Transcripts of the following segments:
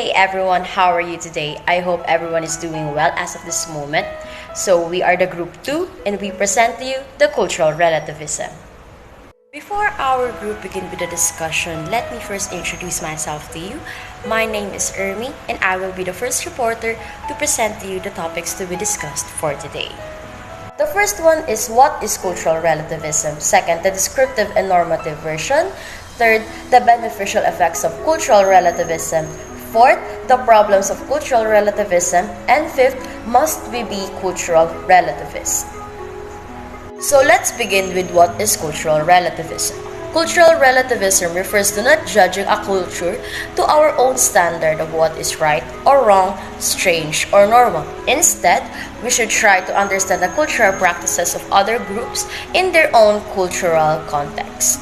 Hey everyone, how are you today? I hope everyone is doing well as of this moment. So we are the group 2 and we present to you the cultural relativism. Before our group begin with the discussion, let me first introduce myself to you. My name is Ermie and I will be the first reporter to present to you the topics to be discussed for today. The first one is what is cultural relativism. Second, the descriptive and normative version. Third, the beneficial effects of cultural relativism. Fourth, the problems of cultural relativism. And fifth, must we be cultural relativists? So let's begin with what is cultural relativism. Cultural relativism refers to not judging a culture to our own standard of what is right or wrong, strange or normal. Instead, we should try to understand the cultural practices of other groups in their own cultural context.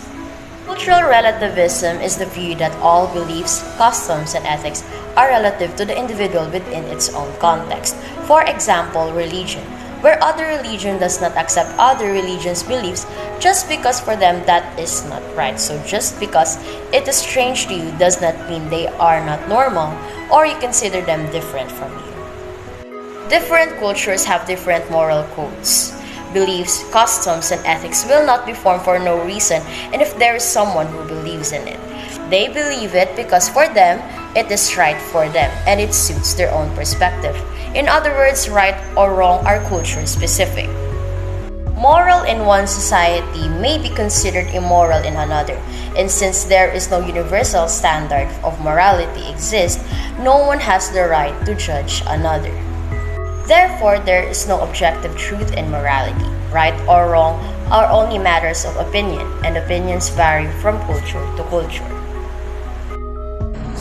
Cultural relativism is the view that all beliefs, customs, and ethics are relative to the individual within its own context. For example, religion, where other religion does not accept other religions' beliefs just because for them that is not right. So just because it is strange to you does not mean they are not normal or you consider them different from you. Different cultures have different moral codes. Beliefs, customs, and ethics will not be formed for no reason, and if there is someone who believes in it, they believe it because for them, it is right for them, and it suits their own perspective. In other words, right or wrong are culture specific. Moral in one society may be considered immoral in another, and since there is no universal standard of morality exist, no one has the right to judge another. Therefore, there is no objective truth in morality. Right or wrong are only matters of opinion, and opinions vary from culture to culture.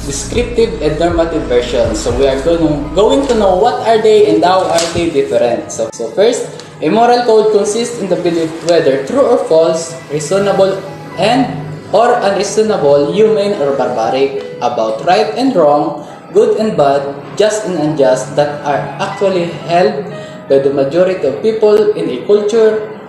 Descriptive and normative versions. So we are going to know what are they and how are they different. So first, a moral code consists in the belief whether true or false, reasonable and or unreasonable, human or barbaric, about right and wrong, good and bad, just and unjust, that are actually held by the majority of people in a culture,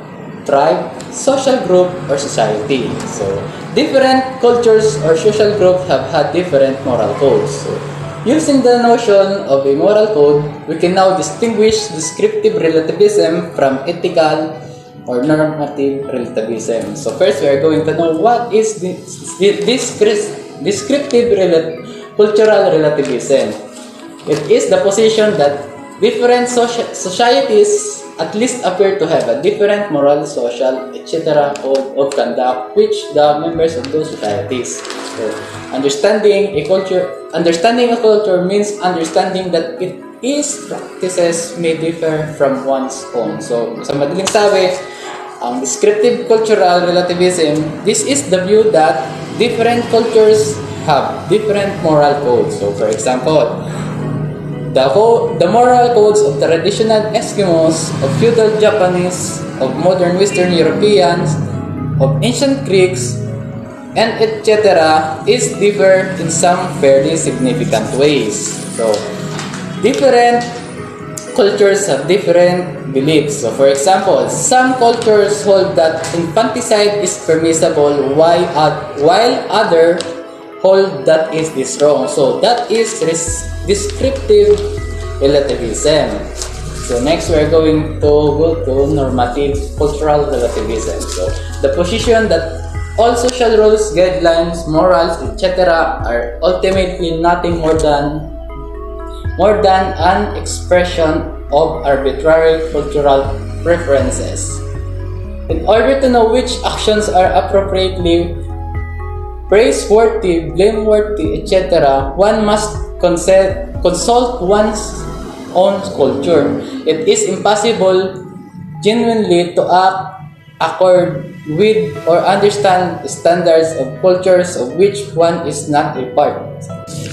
tribe, social group, or society. So, different cultures or social groups have had different moral codes. So, using the notion of a moral code, we can now distinguish descriptive relativism from ethical or normative relativism. So, first, we are going to know what is descriptive cultural relativism. It is the position that different societies at least appear to have a different moral, social, etc. code of conduct which the members of those societies. So, understanding a culture means understanding that its practices may differ from one's own. So, sa madaling sabi, ang descriptive cultural relativism, this is the view that different cultures have different moral codes. So, for example, the moral codes of traditional Eskimos, of feudal Japanese, of modern Western Europeans, of ancient Greeks, and etc. is differ in some fairly significant ways. So, different cultures have different beliefs. So, for example, some cultures hold that infanticide is permissible while other hold that is wrong. So that is descriptive relativism. So next we are going to go to normative cultural relativism. So the position that all social rules, guidelines, morals, etc. are ultimately nothing more than an expression of arbitrary cultural preferences. In order to know which actions are appropriately praiseworthy, blameworthy, etc., one must consult one's own culture. It is impossible genuinely to accord with or understand standards of cultures of which one is not a part.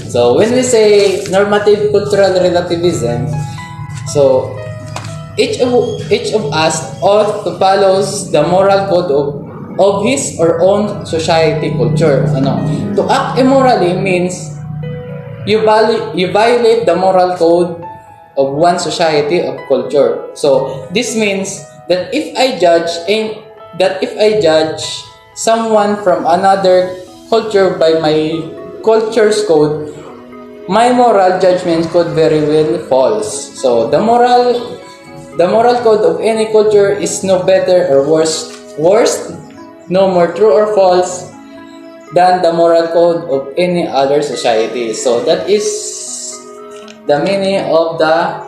So when we say normative cultural relativism, so each of us ought to follow the moral code of his or own society culture. To act immorally means you violate the moral code of one society of culture. So this means that if I judge someone from another culture by my culture's code, my moral judgment could very well false. So the moral code of any culture is no better or worse, no more true or false than the moral code of any other society. So that is the meaning of the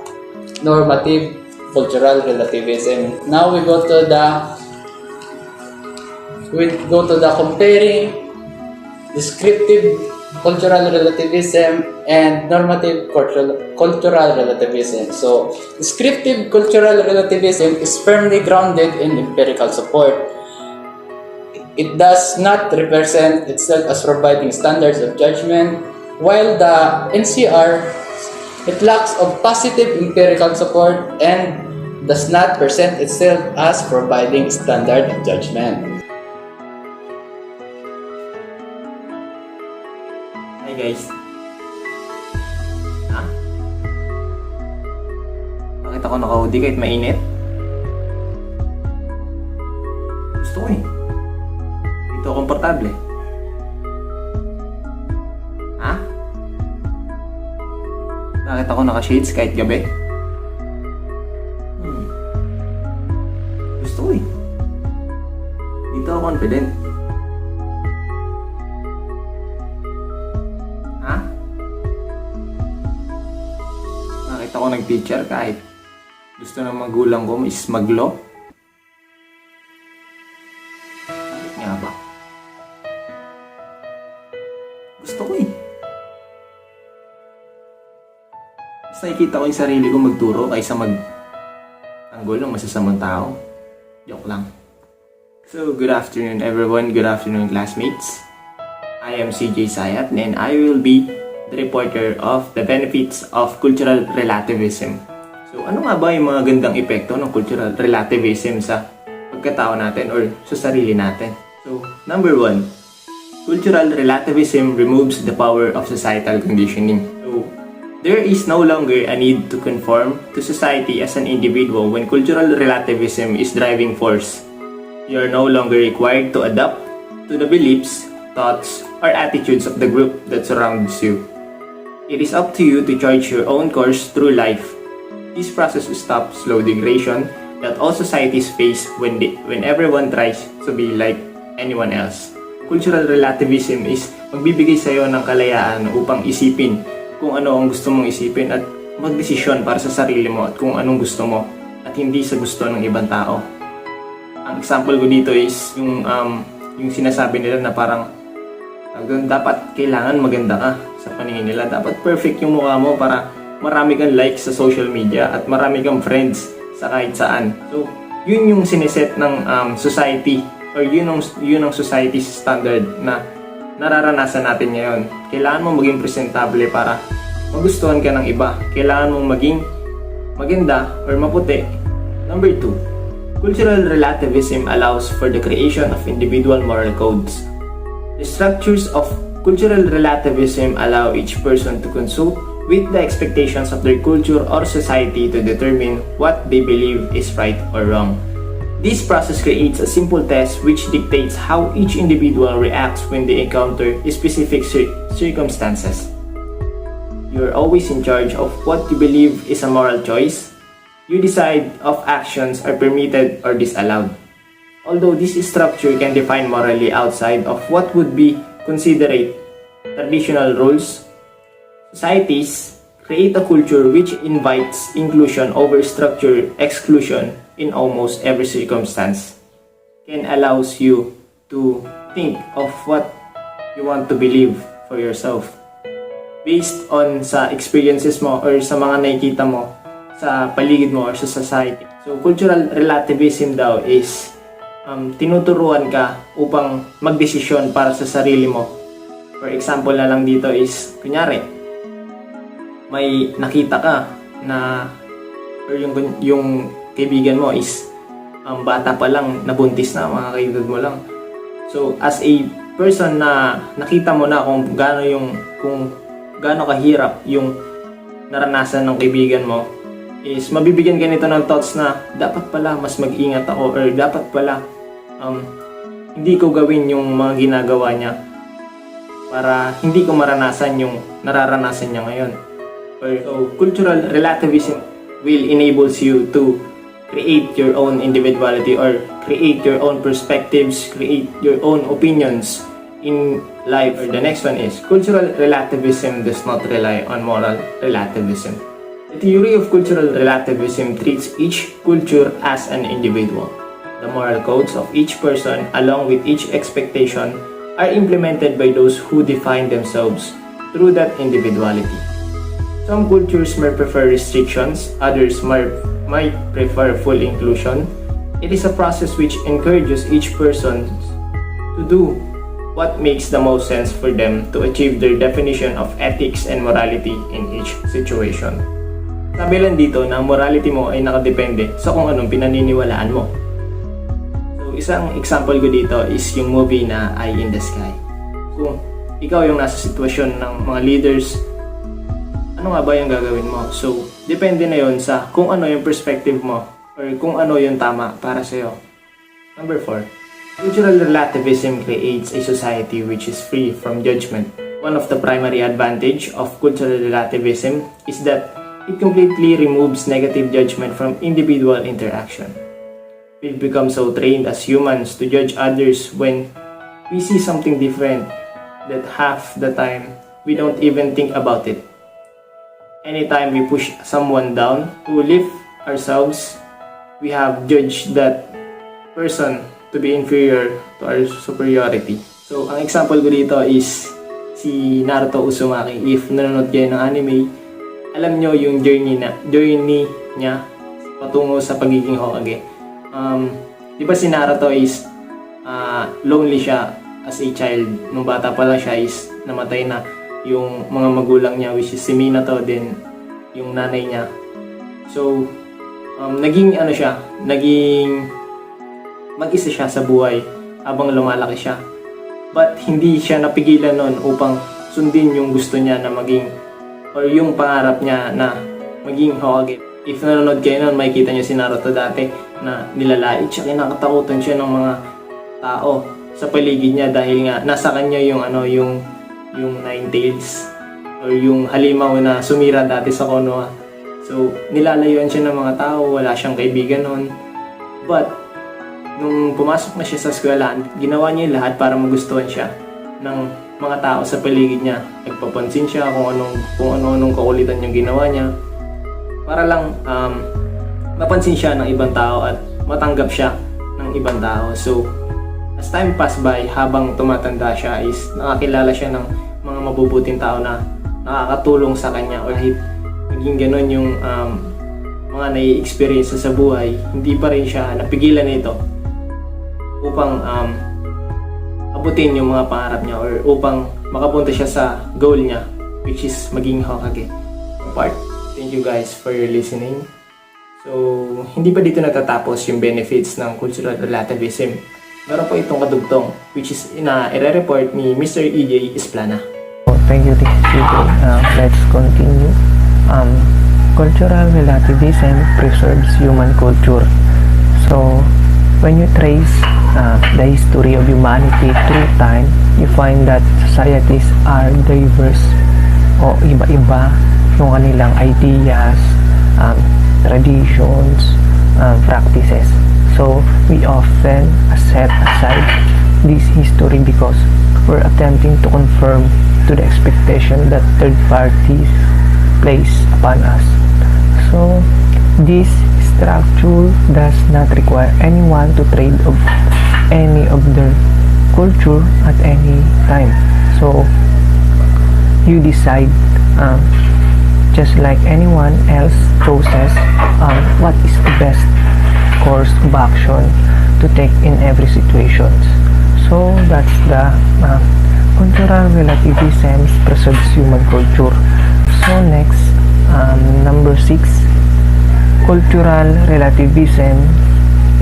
normative cultural relativism. Now we go to the comparing descriptive cultural relativism and normative cultural relativism. So, descriptive cultural relativism is firmly grounded in empirical support. It does not represent itself as providing standards of judgment, while the NCR, it lacks of positive empirical support and does not present itself as providing standard of judgment. Hi guys. Ha? Bakit ako naka-hoodie kahit mainit? Gusto ko eh. Dito komportable. Ha? Bakit ako naka-shades kahit gabi? Gusto ko eh. Dito ako confident. Bakit ako nag-teacher kahit gusto ng magulang ko is mag-law? Bakit nga ba? Gusto ko eh. Mas nakikita ko yung sarili ko magturo kaysa mag-tanggol ng masasamang tao. Joke lang. So, good afternoon everyone. Good afternoon classmates. I am Cjay Sayat and I will be the reporter of the benefits of cultural relativism. So, ano nga ba yung mga gandang epekto ng cultural relativism sa pagkatao natin or sa sarili natin? So, number 1, cultural relativism removes the power of societal conditioning. So, there is no longer a need to conform to society as an individual when cultural relativism is driving force. You are no longer required to adapt to the beliefs, thoughts, or attitudes of the group that surrounds you. It is up to you to charge your own course through life. This process stops slow degradation that all societies face when everyone tries to be like anyone else. Cultural relativism is magbibigay sa iyo ng kalayaan upang isipin kung ano ang gusto mong isipin at magdesisyon para sa sarili mo at kung anong gusto mo at hindi sa gusto ng ibang tao. Ang example ko dito is yung sinasabi nila na parang dapat kailangan maganda ka sa paningin nila. Dapat perfect yung mukha mo para marami kang likes sa social media at marami kang friends sa kahit saan. So, yun yung sineset ng society or yun ang society's standard na nararanasan natin ngayon. Kailangan mong maging presentable para magustuhan ka ng iba. Kailangan mong maging maganda or maputi. Number 2, cultural relativism allows for the creation of individual moral codes. The structures of cultural relativism allow each person to consult with the expectations of their culture or society to determine what they believe is right or wrong. This process creates a simple test which dictates how each individual reacts when they encounter specific circumstances. You are always in charge of what you believe is a moral choice. You decide if actions are permitted or disallowed. Although this structure can define morally outside of what would be considered traditional rules, societies create a culture which invites inclusion over structured exclusion in almost every circumstance. Can allows you to think of what you want to believe for yourself based on sa experiences mo or sa mga nakikita mo sa paligid mo or sa society. So cultural relativism daw is tinuturuan ka upang magdesisyon para sa sarili mo. For example na lang dito is, kunyari, may nakita ka na or yung kaibigan mo is bata pa lang, nabuntis na, mga kaedad mo lang. So, as a person na nakita mo na kung gaano kahirap yung naranasan ng kaibigan mo, is mabibigyan ka nito ng thoughts na dapat pala mas mag-ingat ako or dapat pala hindi ko gawin yung mga ginagawa niya. para hindi ko maranasan yung nararanasan niya ngayon. So, cultural relativism will enables you to create your own individuality or create your own perspectives, create your own opinions in life. Or the next one is cultural relativism does not rely on moral relativism. The theory of cultural relativism treats each culture as an individual. The moral codes of each person, along with each expectation, are implemented by those who define themselves through that individuality. Some cultures may prefer restrictions, others might prefer full inclusion. It is a process which encourages each person to do what makes the most sense for them to achieve their definition of ethics and morality in each situation. Sabi lang dito na morality mo ay nakadepende sa kung anong pinaniniwalaan mo. So, isang example ko dito is yung movie na Eye in the Sky. Kung ikaw yung nasa sitwasyon ng mga leaders, ano nga ba yung gagawin mo? So, depende na yon sa kung ano yung perspective mo or kung ano yung tama para sa'yo. Number 4. Cultural relativism creates a society which is free from judgment. One of the primary advantage of cultural relativism is that it completely removes negative judgment from individual interaction. We've become so trained as humans to judge others when we see something different that half the time we don't even think about it. Anytime we push someone down to lift ourselves, we have judged that person to be inferior to our superiority. So, ang example ko dito is si Naruto Uzumaki. If nanonood kayo ng anime, alam nyo yung journey niya patungo sa pagiging Hokage. Di ba si Naruto is lonely siya as a child. Nung bata pa lang siya is namatay na yung mga magulang niya, which is si Minato, then yung nanay niya. So, naging mag-isa siya sa buhay habang lumalaki siya. But hindi siya napigilan nun upang sundin yung gusto niya na maging, or yung pangarap niya na maging Hokage. If nanonood kayo nun, makikita niyo si Naruto dati na nilalait siya, kinakatakutan siya ng mga tao sa paligid niya dahil nga nasa kanya yung Nine Tails or yung halimaw na sumira dati sa Konoha. So, nilalayuan siya ng mga tao, wala siyang kaibigan noon. But, nung pumasok na siya sa eskwelahan, ginawa niya yung lahat para magustuhan siya ng mga tao sa paligid niya. Nagpapansin siya kung anong kakulitan yung ginawa niya para lang mapansin siya ng ibang tao at matanggap siya ng ibang tao. So, as time pass by, habang tumatanda siya is nakakilala siya ng mga mabubuting tao na nakakatulong sa kanya, or kahit maging ganun yung mga nai-experience sa buhay, hindi pa rin siya napigilan nito upang abutin yung mga pangarap niya or upang makapunta siya sa goal niya, which is maging Hokage. Thank you guys for your listening. So, hindi pa dito natatapos yung benefits ng cultural relativism. Meron po itong kadugtong, which is i-report ni Mr. Cjay Esplana. Thank you, Cjay. Let's continue. Cultural relativism preserves human culture. So, when you trace the history of humanity through time, you find that societies are diverse o iba-iba yung kanilang ideas, traditions, practices. So, we often set aside this history because we're attempting to conform to the expectation that third parties place upon us. So, this structure does not require anyone to trade of any of their culture at any time. So, you decide just like anyone else chooses what is the best course of action to take in every situation. So that's the cultural relativism preserves human culture. So next, number 6, cultural relativism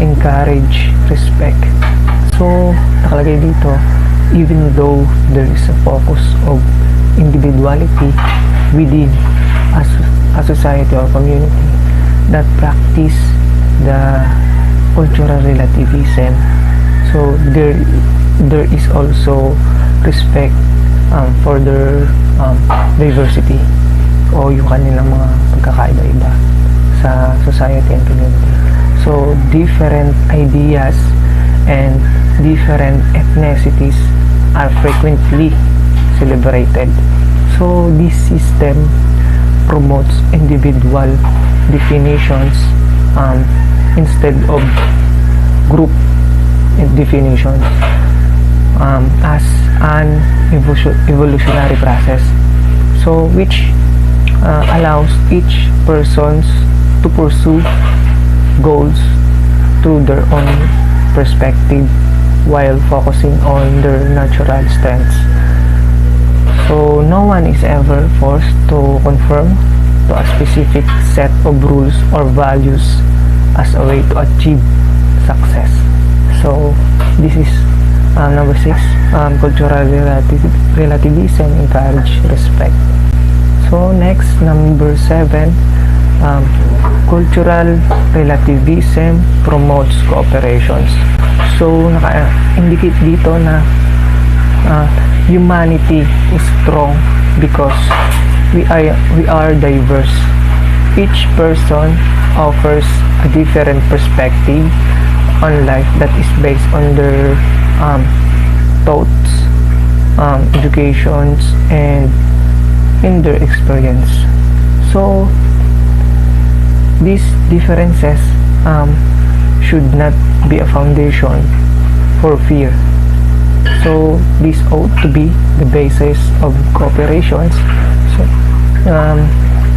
encourage respect. So nakalagay dito, even though there is a focus of individuality within a society or community that practice the cultural relativism, so there is also respect for their diversity o yung kanilang mga pagkakaiba-iba sa society and community. So, different ideas and different ethnicities are frequently celebrated. So, this system promotes individual definitions instead of group definitions as an evolutionary process. So, which allows each person to pursue goals through their own perspective while focusing on their natural strengths. So no one is ever forced to conform to a specific set of rules or values as a way to achieve success. So this is number 6, cultural relativism encourage respect. So next, number 7, cultural relativism promotes cooperations. So naka-indicate dito na humanity is strong because we are diverse. Each person offers a different perspective on life that is based on their thoughts, educations, and in their experience. So these differences should not be a foundation for fear. So this ought to be the basis of cooperations. So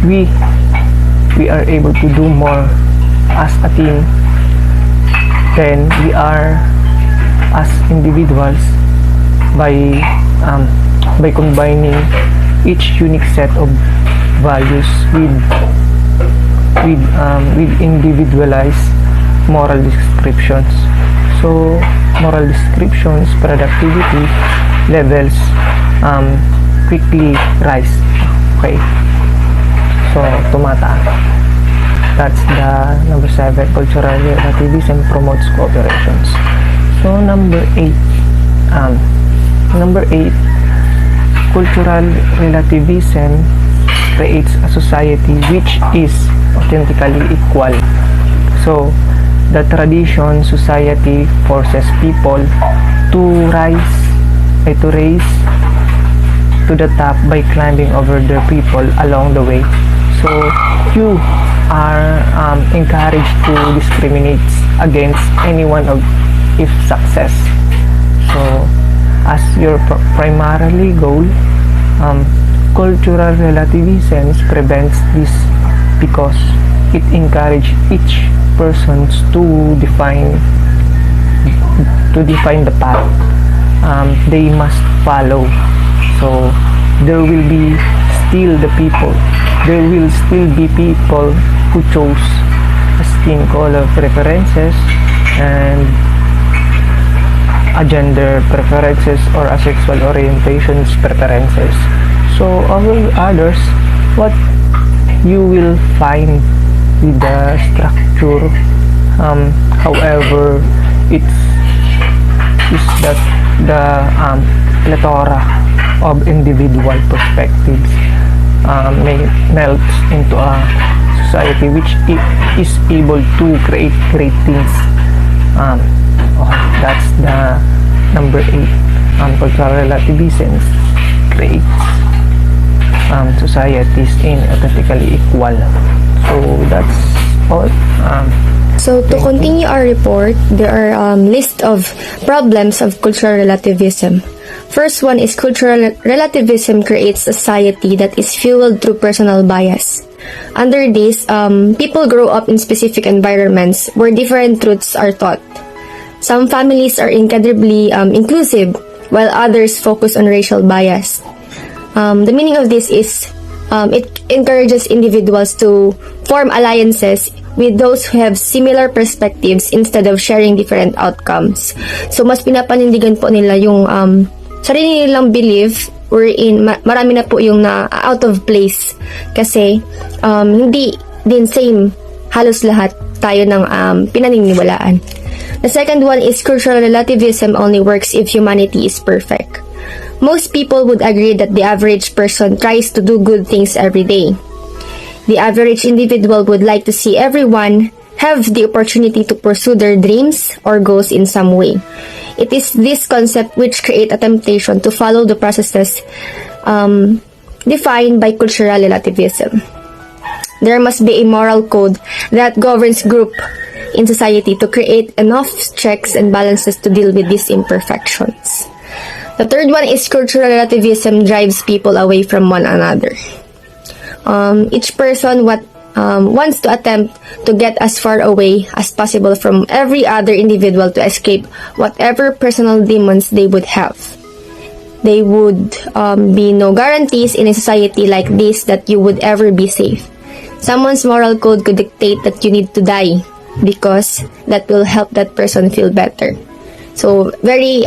we are able to do more as a team than we are as individuals by combining each unique set of values with individualized moral descriptions. So moral descriptions, productivity levels quickly rise. Okay, so tumataas. That's the number 7, cultural relativism promotes cooperations. So number 8, cultural relativism creates a society which is authentically equal. So the tradition society forces people to raise to the top by climbing over their people along the way. So you are encouraged to discriminate against anyone if success. So as your primarily goal, cultural relativism prevents this because it encourages each person to define the path they must follow. So there will still be people who chose a skin color preferences and a gender preferences or a sexual orientations preferences. So over others, what you will find with the structure, however, is that the plethora of individual perspectives may melt into a society which is able to create great things. That's the number 8. Cultural relativism creates societies authentically equal. So that's all. So to continue our report, there are list of problems of cultural relativism. First one is cultural relativism creates a society that is fueled through personal bias. Under this, people grow up in specific environments where different truths are taught. Some families are incredibly inclusive, while others focus on racial bias. The meaning of this is it encourages individuals to form alliances with those who have similar perspectives instead of sharing different outcomes. So, mas pinapanindigan po nila yung sarili nilang belief wherein marami na po yung na out of place. Kasi, hindi din same halos lahat tayo ng pinaniniwalaan. The second one is cultural relativism only works if humanity is perfect. most people would agree that the average person tries to do good things every day. The average individual would like to see everyone have the opportunity to pursue their dreams or goals in some way. It is this concept which creates a temptation to follow the processes defined by cultural relativism. There must be a moral code that governs group in society to create enough checks and balances to deal with these imperfections. The third one is cultural relativism drives people away from one another. Each person wants to attempt to get as far away as possible from every other individual to escape whatever personal demons they would have. There would be no guarantees in a society like this that you would ever be safe. Someone's moral code could dictate that you need to die because that will help that person feel better. So, very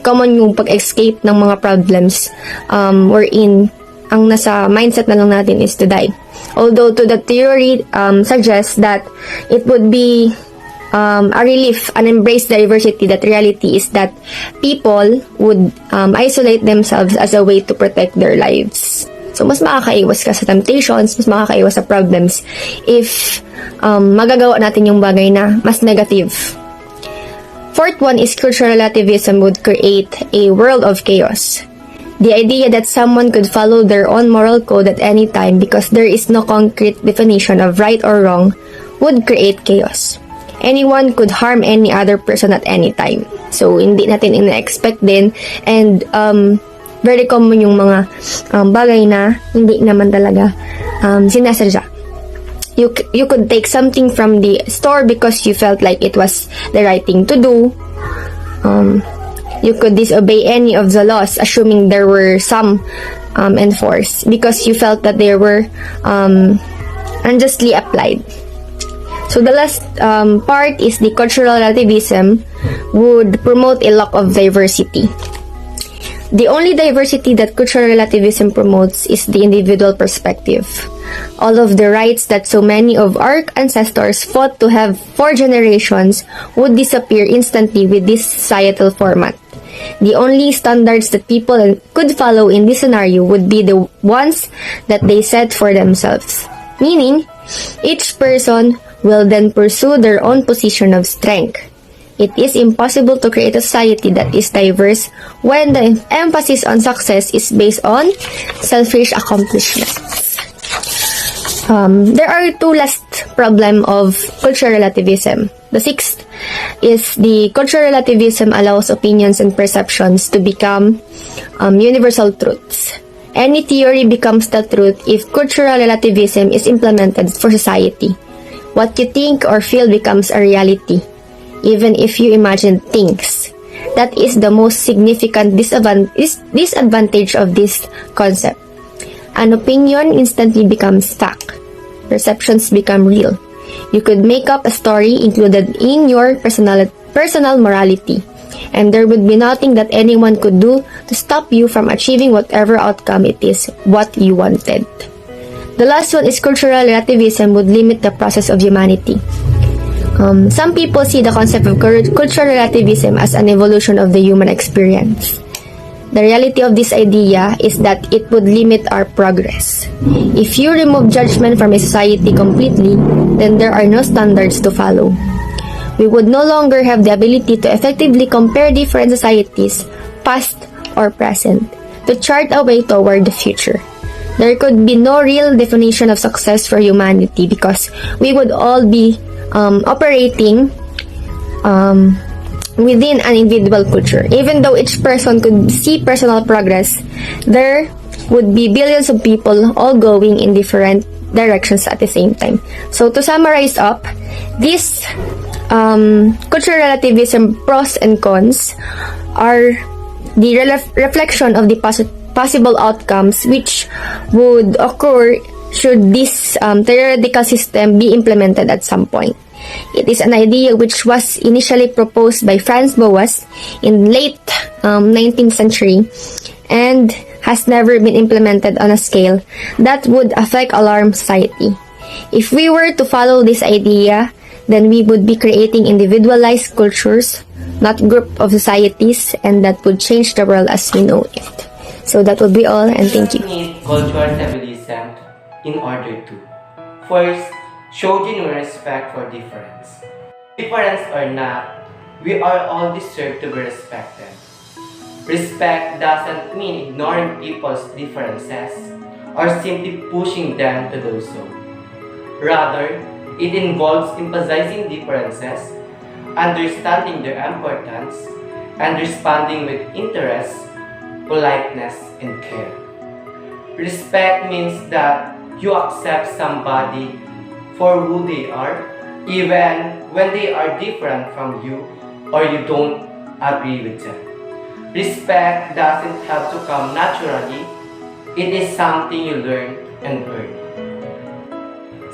common yung pag-escape ng mga problems wherein ang nasa mindset na lang natin is to die. Although to the theory suggests that it would be a relief and embrace diversity, that reality is that people would isolate themselves as a way to protect their lives. So, mas makakaiwas ka sa temptations, mas makakaiwas sa problems if magagawa natin yung bagay na mas negative. Fourth one is cultural relativism would create a world of chaos. The idea that someone could follow their own moral code at any time because there is no concrete definition of right or wrong would create chaos. Anyone could harm any other person at any time. So, hindi natin ina-expect din, and very common yung mga bagay na hindi naman talaga sinasadya. You could take something from the store because you felt like it was the right thing to do. You could disobey any of the laws assuming there were some enforced because you felt that they were unjustly applied. So the last part is the cultural relativism would promote a lack of diversity. The only diversity that cultural relativism promotes is the individual perspective. All of the rights that so many of our ancestors fought to have for generations would disappear instantly with this societal format. The only standards that people could follow in this scenario would be the ones that they set for themselves. Meaning, each person will then pursue their own position of strength. It is impossible to create a society that is diverse when the emphasis on success is based on selfish accomplishments. There are two last problem of cultural relativism. The sixth is the cultural relativism allows opinions and perceptions to become universal truths. Any theory becomes the truth if cultural relativism is implemented for society. What you think or feel becomes a reality, even if you imagine things. That is the most significant disadvantage of this concept. An opinion instantly becomes fact. Perceptions become real. You could make up a story included in your personal morality, and there would be nothing that anyone could do to stop you from achieving whatever outcome it is what you wanted. The last one is cultural relativism would limit the process of humanity. Some people see the concept of cultural relativism as an evolution of the human experience. The reality of this idea is that it would limit our progress. If you remove judgment from a society completely, then there are no standards to follow. We would no longer have the ability to effectively compare different societies, past or present, to chart a way toward the future. There could be no real definition of success for humanity because we would all be operating within an individual culture. Even though each person could see personal progress, there would be billions of people all going in different directions at the same time. So to summarize up, this cultural relativism pros and cons are the reflection of the possible outcomes which would occur should this theoretical system be implemented at some point. It is an idea which was initially proposed by Franz Boas in late 19th century and has never been implemented on a scale that would affect alarm society. If we were to follow this idea, then we would be creating individualized cultures, not group of societies, and that would change the world as we know it. So that will be all, and thank you. We need cultural relativism in order to first show genuine respect for difference. Difference or not, we are all deserve to be respected. Respect doesn't mean ignoring people's differences or simply pushing them to do so. Rather, it involves emphasizing differences, understanding their importance, and responding with interest, politeness, and care. Respect means that you accept somebody for who they are, even when they are different from you or you don't agree with them. Respect doesn't have to come naturally, it is something you learn and earn.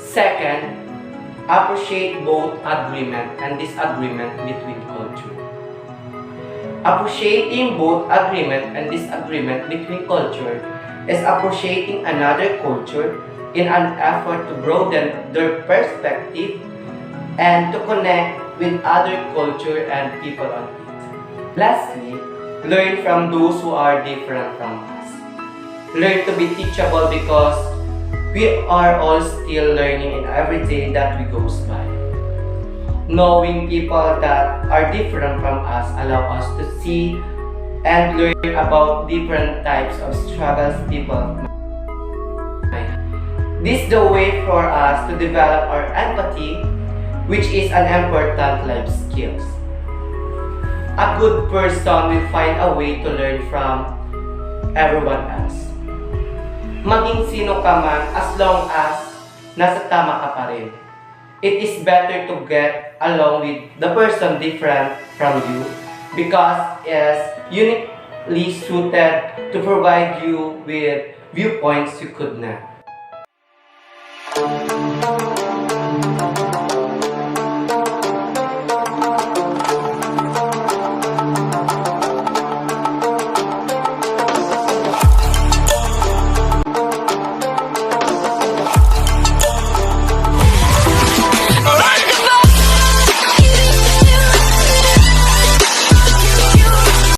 Second, appreciate both agreement and disagreement between culture. Appreciating both agreement and disagreement between culture is appreciating another culture in an effort to broaden their perspective and to connect with other culture and people on it. Lastly, learn from those who are different from us. Learn to be teachable because we are all still learning in every day that we goes by. Knowing people that are different from us allow us to see and learn about different types of struggles people might have. This is the way for us to develop our empathy, which is an important life skill. A good person will find a way to learn from everyone else. Maging sino ka man, as long as nasa tama ka pa rin. It is better to get along with the person different from you because is uniquely suited to provide you with viewpoints you could not.